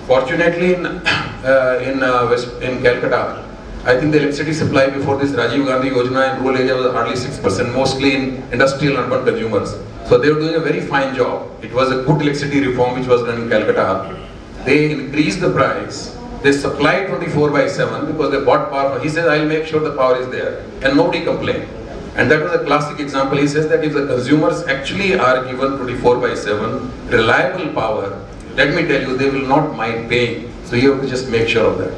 Fortunately, in Calcutta, I think the electricity supply before this Rajiv Gandhi Yojana in rural area was hardly 6%, mostly in industrial and urban consumers. So they were doing a very fine job. It was a good electricity reform which was done in Calcutta. They increased the price. They supplied 24/7 because they bought power. He says, I'll make sure the power is there. And nobody complained. And that was a classic example. He says that if the consumers actually are given 24/7 reliable power, let me tell you, they will not mind paying. So you have to just make sure of that.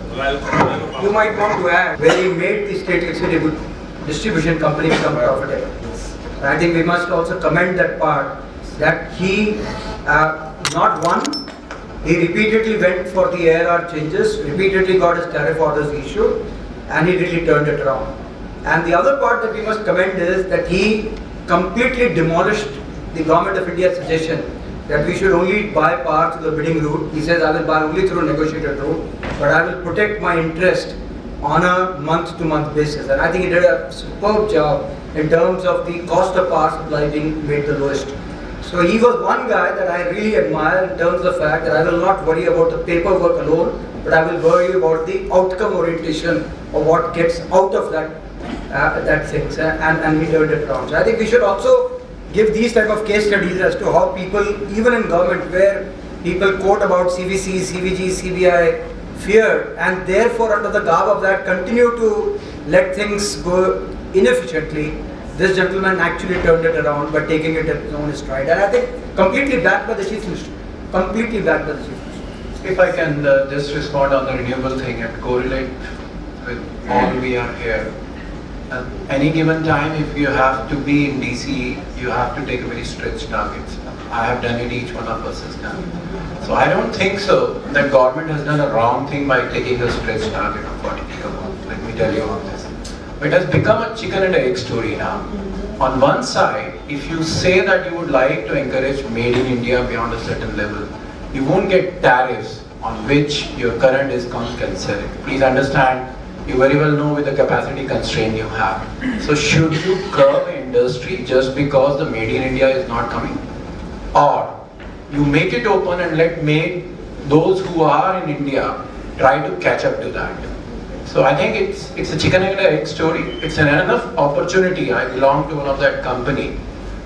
You might want to add where he made the state electricity distribution company become profitable. I think we must also commend that part that he, not one, he repeatedly went for the ARR changes, repeatedly got his tariff orders issued, and he really turned it around. And the other part that we must commend is that he completely demolished the Government of India's suggestion that we should only buy power through the bidding route. He says, I will buy only through a negotiated route, but I will protect my interest on a month-to-month basis. And I think he did a superb job in terms of the cost of power supply being made the lowest. So he was one guy that I really admire in terms of the fact that I will not worry about the paperwork alone, but I will worry about the outcome orientation of what gets out of that things, and he turned it around. So I think we should also give these type of case studies as to how people, even in government, where people quote about CVC, CVG, CBI, fear, and therefore under the garb of that continue to let things go inefficiently. This gentleman actually turned it around by taking it at his own stride, and I think completely backed by the Chief Minister. Completely backed by the Chief Minister. If I can just respond on the renewable thing and correlate with all we are here. At any given time, if you have to be in DC, you have to take a very stretched targets. I have done it, each one of us has done it. So I don't think so that government has done a wrong thing by taking a stretched target of 40 gigawatts. Let me tell you on this. It has become a chicken and egg story now. On one side, if you say that you would like to encourage made in India beyond a certain level, you won't get tariffs on which your current is considered. Please understand, you very well know with the capacity constraint you have. So should you curb industry just because the made in India is not coming? Or you make it open and let those who are in India try to catch up to that. So I think it's a chicken and egg story. It's an enough opportunity. I belong to one of that company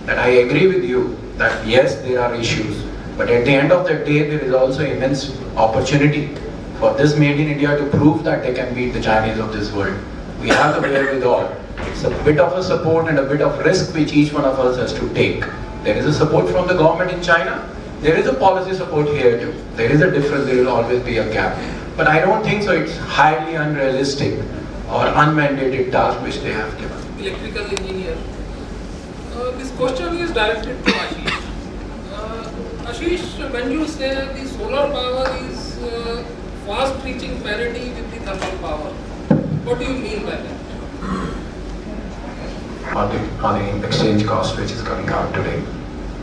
that I agree with you that yes, there are issues, but at the end of the day, there is also immense opportunity for this made in India to prove that they can beat the Chinese of this world. We have the wherewithal. It's a bit of a support and a bit of risk which each one of us has to take. There is a support from the government in China. There is a policy support here too. There is a difference. There will always be a gap. But I don't think so. It's highly unrealistic or unmandated task which they have given. Electrical engineer. This question is directed to Ashish. Ashish, when you say the solar power is fast reaching parity with the thermal power, what do you mean by that? On the exchange cost which is coming out today.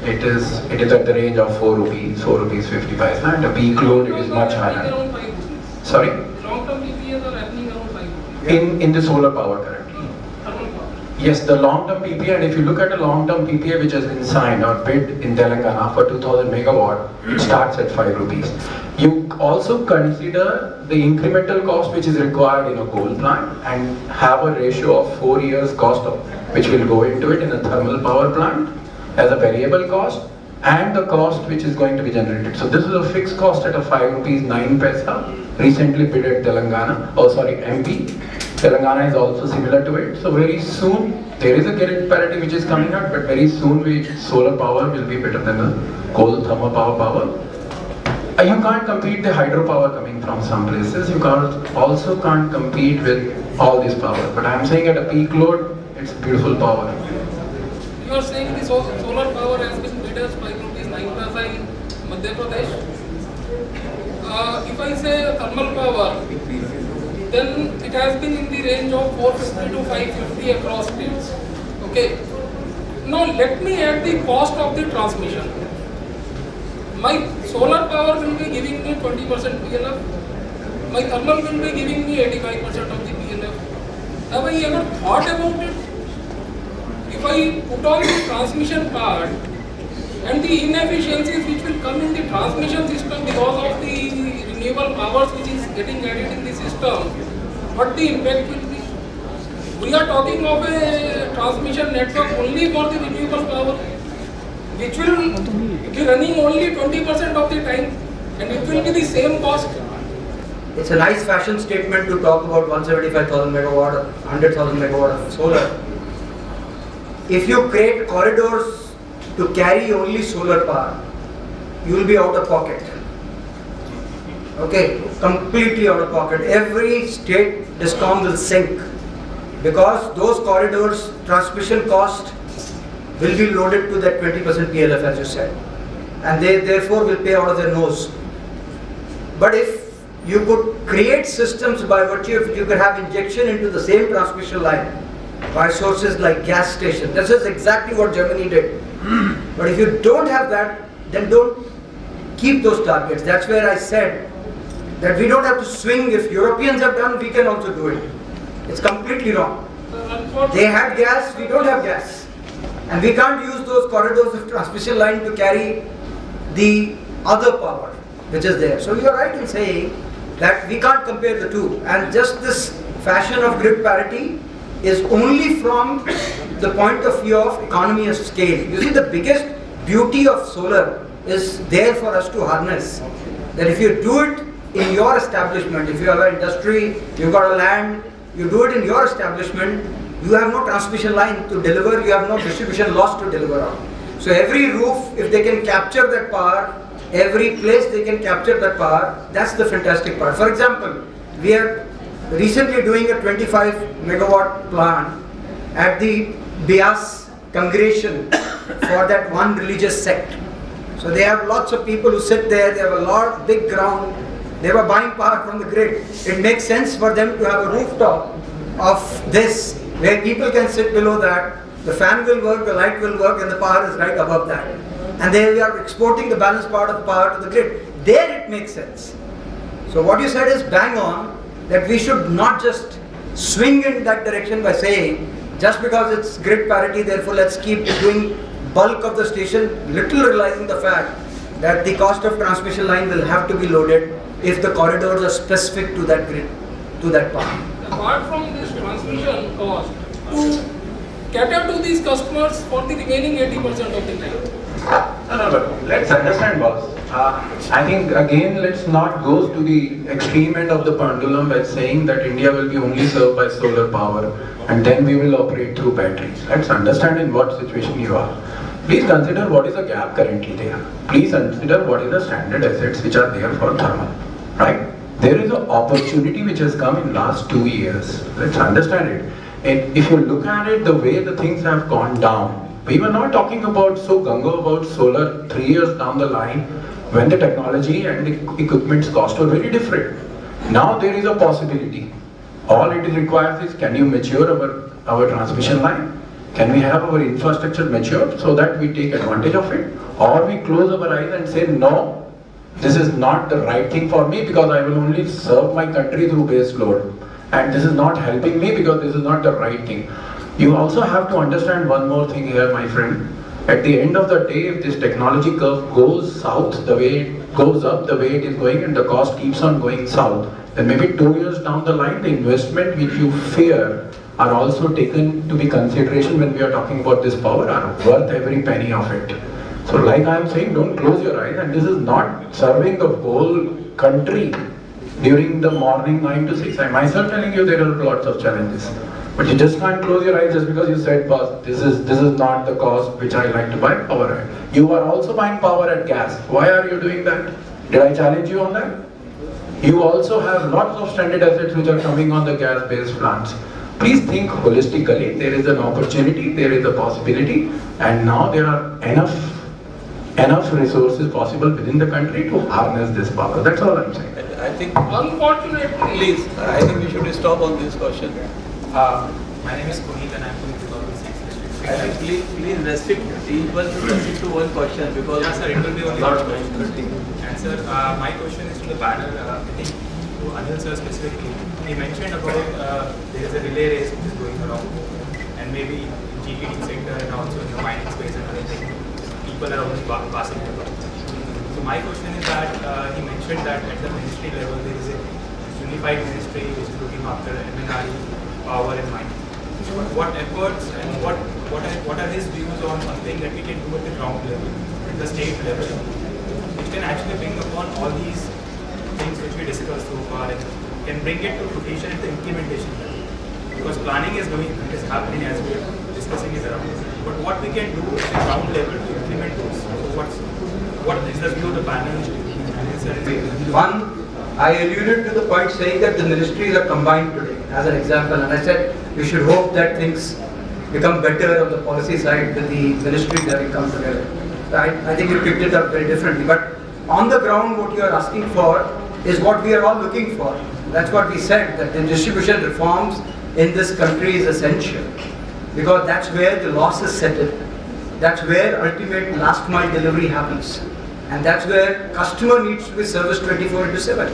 It is at the range of 4 rupees 50 paise, and a peak load it is much higher. Around 5 rupees. Sorry? Long-term PPAs are happening around 5 rupees. In the solar power currently. Thermal power. Yes, the long-term PPA, and if you look at a long-term PPA which has been signed or bid in Telangana for 2000 megawatt, it starts at 5 rupees. You also consider the incremental cost which is required in a coal plant and have a ratio of 4 years cost of which will go into it in a thermal power plant as a variable cost and the cost which is going to be generated. So this is a fixed cost at a 5 rupees 9 paisa, recently bid at Telangana, MP. Telangana is also similar to it. So very soon, there is a grid parity which is coming out, but very soon solar power will be better than the coal thermal power. You can't compete the hydropower coming from some places. You also can't compete with all this power. But I'm saying at a peak load, it's beautiful power. You are saying the solar power has been bid as 5 rupees 9 paisa in Madhya Pradesh. If I say thermal power, then it has been in the range of 450 to 550 across states. Okay. Now let me add the cost of the transmission. My solar power will be giving me 20% PLF. My thermal will be giving me 85% of the PLF. Have I ever thought about it? If I put on the transmission part and the inefficiencies which will come in the transmission system because of the renewable powers which is getting added in the system, what the impact will be? We are talking of a transmission network only for the renewable power, which will be running only 20% of the time, and it will be the same cost. It's a nice fashion statement to talk about 175,000 megawatt or 100,000 megawatt of solar. If you create corridors to carry only solar power, you will be out of pocket. Okay, completely out of pocket. Every state discom will sink because those corridors transmission cost will be loaded to that 20% PLF as you said, and they therefore will pay out of their nose. But if you could create systems by virtue of you could have injection into the same transmission line by sources like gas station. This is exactly what Germany did. But if you don't have that, then don't keep those targets. That's where I said that we don't have to swing. If Europeans have done, we can also do it. It's completely wrong. They had gas, we don't have gas. And we can't use those corridors of transmission line to carry the other power which is there. So you're right in saying that we can't compare the two. And just this fashion of grid parity is only from the point of view of economy of scale. You see, the biggest beauty of solar is there for us to harness. That if you do it in your establishment, if you have an industry, you've got a land, you do it in your establishment, you have no transmission line to deliver, you have no distribution loss to deliver on. So every roof, if they can capture that power, every place they can capture that power, that's the fantastic part. For example, we are recently doing a 25 megawatt plant at the Beas congregation for that one religious sect. So they have lots of people who sit there, they have a lot, big ground, they were buying power from the grid. It makes sense for them to have a rooftop of this, where people can sit below that, the fan will work, the light will work, and the power is right above that. And they are exporting the balance part of the power to the grid. There it makes sense. So what you said is bang on, that we should not just swing in that direction by saying, just because it's grid parity, therefore let's keep doing bulk of the station, little realizing the fact that the cost of transmission line will have to be loaded if the corridors are specific to that grid, to that power. Apart from this transmission cost, to cater to these customers for the remaining 80% of the time. No, but let's understand, boss. I think again, let's not go to the extreme end of the pendulum by saying that India will be only served by solar power and then we will operate through batteries. Let's understand in what situation you are. Please consider what is the gap currently there. Please consider what is the standard assets which are there for thermal, right? There is an opportunity which has come in last 2 years. Let's understand it. And if you look at it, the way the things have gone down, we were not talking about so gung-ho about solar 3 years down the line when the technology and the equipment's cost were very different. Now there is a possibility. All it requires is, can you mature our transmission line? Can we have our infrastructure matured so that we take advantage of it? Or we close our eyes and say, no, this is not the right thing for me because I will only serve my country through base load. And this is not helping me because this is not the right thing. You also have to understand one more thing here, my friend. At the end of the day, if this technology curve goes south the way it goes up, the way it is going, and the cost keeps on going south, then maybe 2 years down the line, the investment which you fear are also taken to be consideration when we are talking about this power are worth every penny of it. So like I am saying, don't close your eyes, and this is not serving the whole country during the morning 9 to 6. I myself telling you there are lots of challenges. But you just can't close your eyes just because you said, boss, this is not the cost which I like to buy power at. You are also buying power at gas. Why are you doing that? Did I challenge you on that? You also have lots of stranded assets which are coming on the gas-based plants. Please think holistically. There is an opportunity, there is a possibility, and now there are enough resources possible within the country to harness this power. That's all I'm saying. I think, Unfortunately, please, I think we should stop on this question. My name is Puneet and I'm from 2006 district. I think please restrict people to restrict to one question because Yeah, sir, it will be only lot one of question. And sir, my question is to the panel, I think to Anil sir specifically. He mentioned about there is a relay race which is going around and maybe in GTD sector and also in the mining space and other things. People are always passing the buck. So my question is that he mentioned that at the ministry level there is a unified ministry which is looking after MNRE, power and mining. What efforts and what are his views on something that we can do at the ground level, at the state level, which can actually bring upon all these things which we discussed so far and can bring it to fruition at the implementation level? Because planning is happening as we are discussing it around. But what we can do at the ground level to implement those? So what is the view of the panel? One, I alluded to the point saying that the ministries are combined today as an example, and I said we should hope that things become better on the policy side with the ministries that will come together. So I think you picked it up very differently. But on the ground, what you are asking for is what we are all looking for. That's what we said, that the distribution reforms in this country is essential, because that's where the loss is settled. That's where ultimate last mile delivery happens. And that's where customer needs to be serviced 24/7.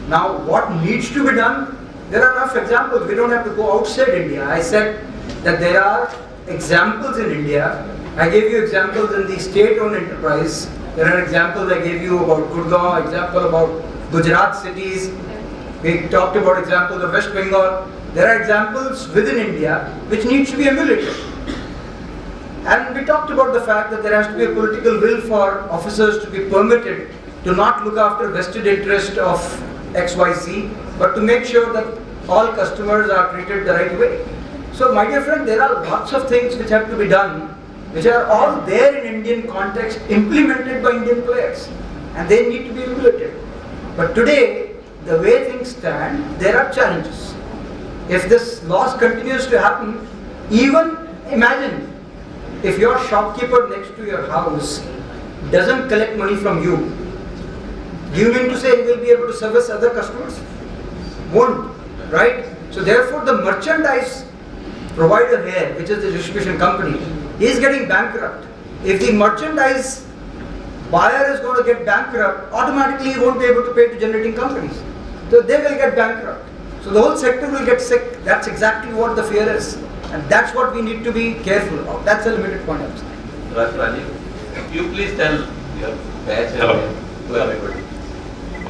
Now, what needs to be done? There are enough examples. We don't have to go outside India. I said that there are examples in India. I gave you examples in the state-owned enterprise. There are examples I gave you about Gurgaon, example about Gujarat cities. We talked about examples of West Bengal. There are examples within India which needs to be emulated. And we talked about the fact that there has to be a political will for officers to be permitted to not look after vested interest of XYZ, but to make sure that all customers are treated the right way. So my dear friend, there are lots of things which have to be done, which are all there in Indian context, implemented by Indian players, and they need to be emulated. But today, the way things stand, there are challenges. If this loss continues to happen, even imagine if your shopkeeper next to your house doesn't collect money from you, do you mean to say he will be able to service other customers? Won't, right? So therefore the merchandise provider here, which is the distribution company, is getting bankrupt. If the merchandise buyer is going to get bankrupt, automatically he won't be able to pay to generating companies. So they will get bankrupt. So the whole sector will get sick. That's exactly what the fear is. And that's what we need to be careful about. That's a limited point of view. Rajiv, you please tell your batch to everybody.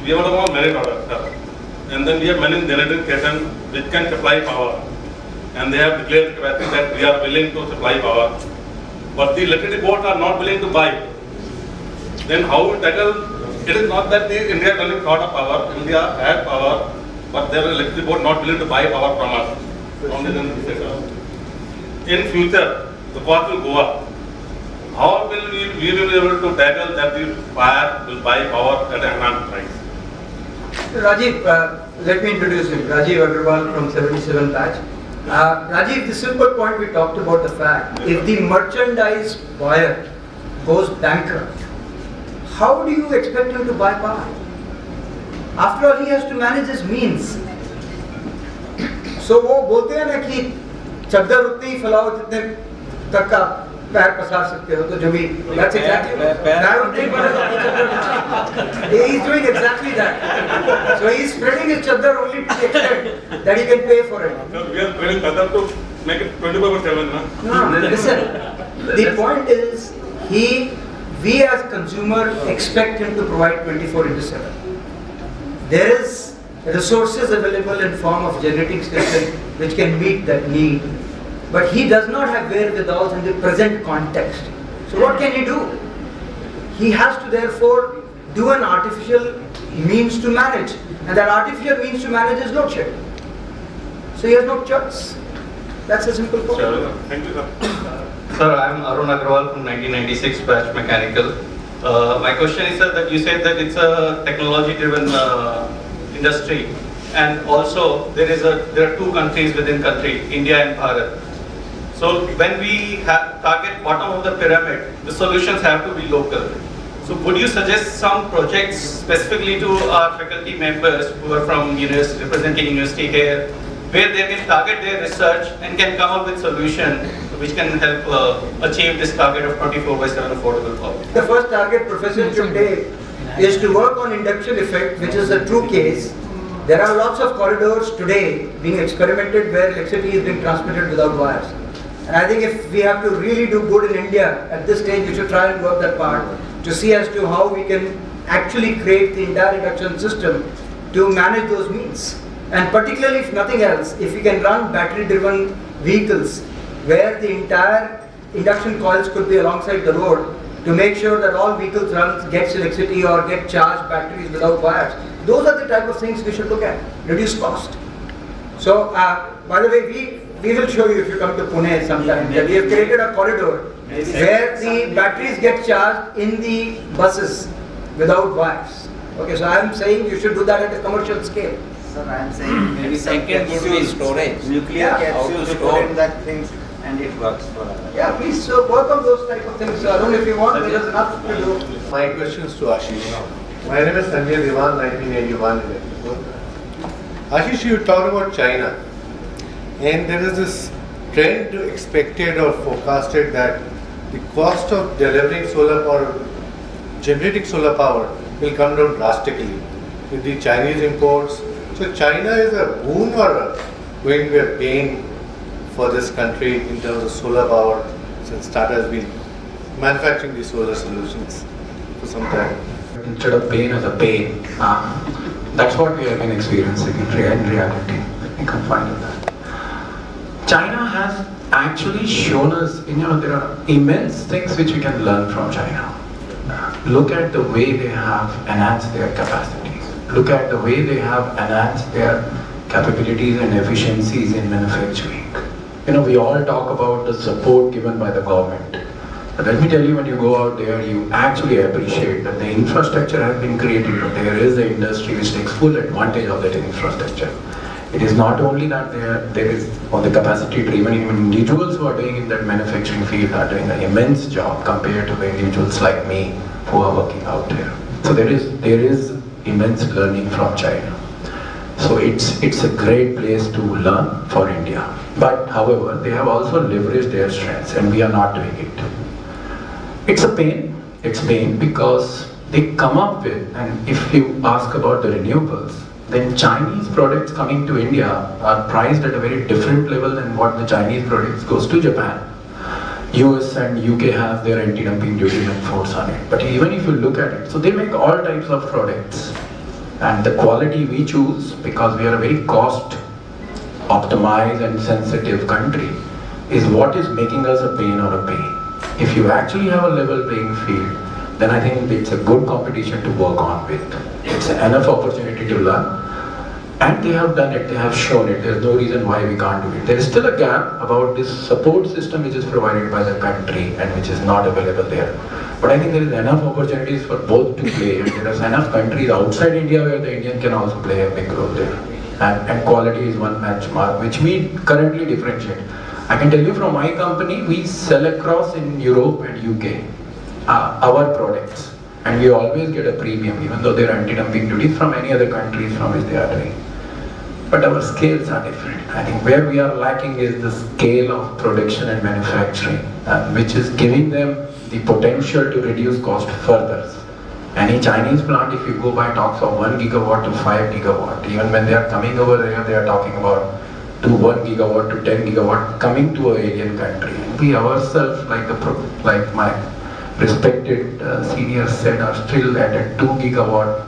We have a merit order, sir. And then we have many generating station which can supply power. And they have declared capacity that we are willing to supply power. But the electricity boards are not willing to buy. Then how we tackle? It is not that India is running short of power. India has power, but their electricity board not willing to buy power from us, from the generating station. In future, the cost will go up. How will we be able to tackle that the buyer will buy power at an enhanced price? Rajiv, let me introduce him. Rajiv Agarwal from 77 batch. Rajiv, the simple point we talked about the fact, if the merchandise buyer goes bankrupt, how do you expect him to buy power? After all, he has to manage his means. So वो बोलते हैं ना कि चद्दर उतनी ही फैलाओ जितने तक का पैर पसार सकते हो, तो जो भी that's exactly he is doing exactly that. So he is spreading his chaddar only to the extent that he can pay for it. So we are spreading chaddar to make it 24/7, na? No, listen. The point is, we as consumer expect him to provide 24/7. There is resources available in form of generating station which can meet that need. But he does not have wherewithal in the present context. So what can he do? He has to therefore do an artificial means to manage. And that artificial means to manage is load shedding. So he has no choice. That's a simple point. Sure. Thank you, sir. Sir, I am Arun Agrawal from 1996 batch mechanical. My question is, sir, that you said that it's a technology-driven industry, and also there are two countries within country, India and Bharat. So when we target bottom of the pyramid, the solutions have to be local. So would you suggest some projects specifically to our faculty members who are from representing university here, where they can target their research and can come up with solution which can help achieve this target of 24/7 affordable power? The first target Professor should take is to work on induction effect, which is a true case. There are lots of corridors today being experimented where electricity is being transmitted without wires. And I think if we have to really do good in India at this stage, we should try and work that part to see as to how we can actually create the entire induction system to manage those means. And particularly if nothing else, if we can run battery driven vehicles where the entire induction coils could be alongside the road to make sure that all vehicles gets electricity or get charged batteries without wires. Those are the type of things we should look at, reduce cost. So, by the way, we will show you if you come to Pune sometime, that we have created a corridor where the batteries get charged in the buses without wires. Okay, so I am saying you should do that at a commercial scale. Sir, I am saying maybe some capsule storage, nuclear capsule stored that things, and it works for us. Yeah, please work on those type of things. Arun, if you want, there is enough to do. My questions to Ashish. My name is Sanjay Diwan, 1981. Ashish, you talked about China, and there is this trend expected or forecasted that the cost of delivering solar power, generating solar power, will come down drastically with the Chinese imports. So China is a boon or going to be a pain for this country in terms of solar power, since Tata has been manufacturing these solar solutions for some time. Instead of pain as a pain, that's what we have been experiencing in reality. Let me confine to that. China has actually shown us, there are immense things which we can learn from China. Look at the way they have enhanced their capacities. Look at the way they have enhanced their capabilities and efficiencies in manufacturing. We all talk about the support given by the government. But let me tell you, when you go out there, you actually appreciate that the infrastructure has been created, but there is an industry which takes full advantage of that infrastructure. It is not only that there is on the capacity driven, even individuals who are doing in that manufacturing field are doing an immense job compared to the individuals like me who are working out there. So there is immense learning from China. So it's a great place to learn for India. But however, they have also leveraged their strengths and we are not doing it. It's a pain. It's pain because they come up with, and if you ask about the renewables, then Chinese products coming to India are priced at a very different level than what the Chinese products goes to Japan. US and UK have their anti-dumping duty and force on it. But even if you look at it, so they make all types of products. And the quality we choose, because we are a very cost optimized and sensitive country, is what is making us a pain or a pain. If you actually have a level playing field, then I think it's a good competition to work on with. It's enough opportunity to learn. And they have done it, they have shown it, there's no reason why we can't do it. There is still a gap about this support system which is provided by the country and which is not available there. But I think there is enough opportunities for both to play, and there is enough countries outside India where the Indian can also play a big role there. And quality is one benchmark which we currently differentiate. I can tell you from my company, we sell across in Europe and UK our products, and we always get a premium even though there are anti-dumping duties from any other countries from which they are doing. But our scales are different. I think where we are lacking is the scale of production and manufacturing, which is giving them the potential to reduce cost further. Any Chinese plant, if you go by, talks of 1 gigawatt to 5 gigawatt. Even when they are coming over here, they are talking about to 1 gigawatt to 10 gigawatt coming to an alien country. And we ourselves, like my respected seniors said, are still at a 2 gigawatt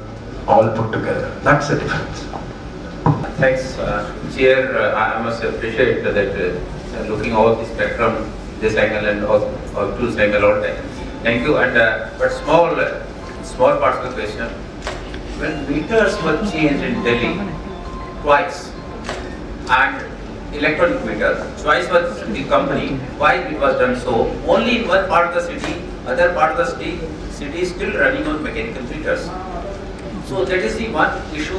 all put together. That's the difference. Thanks, Chair. I must appreciate that looking over the spectrum, this angle and or two angle all time. Thank you. And but small parts of the question. When meters were changed in Delhi twice, and electronic meter twice was the company, why it was done so? Only in one part of the city, other part of the city is still running on mechanical meters. So that is the one issue.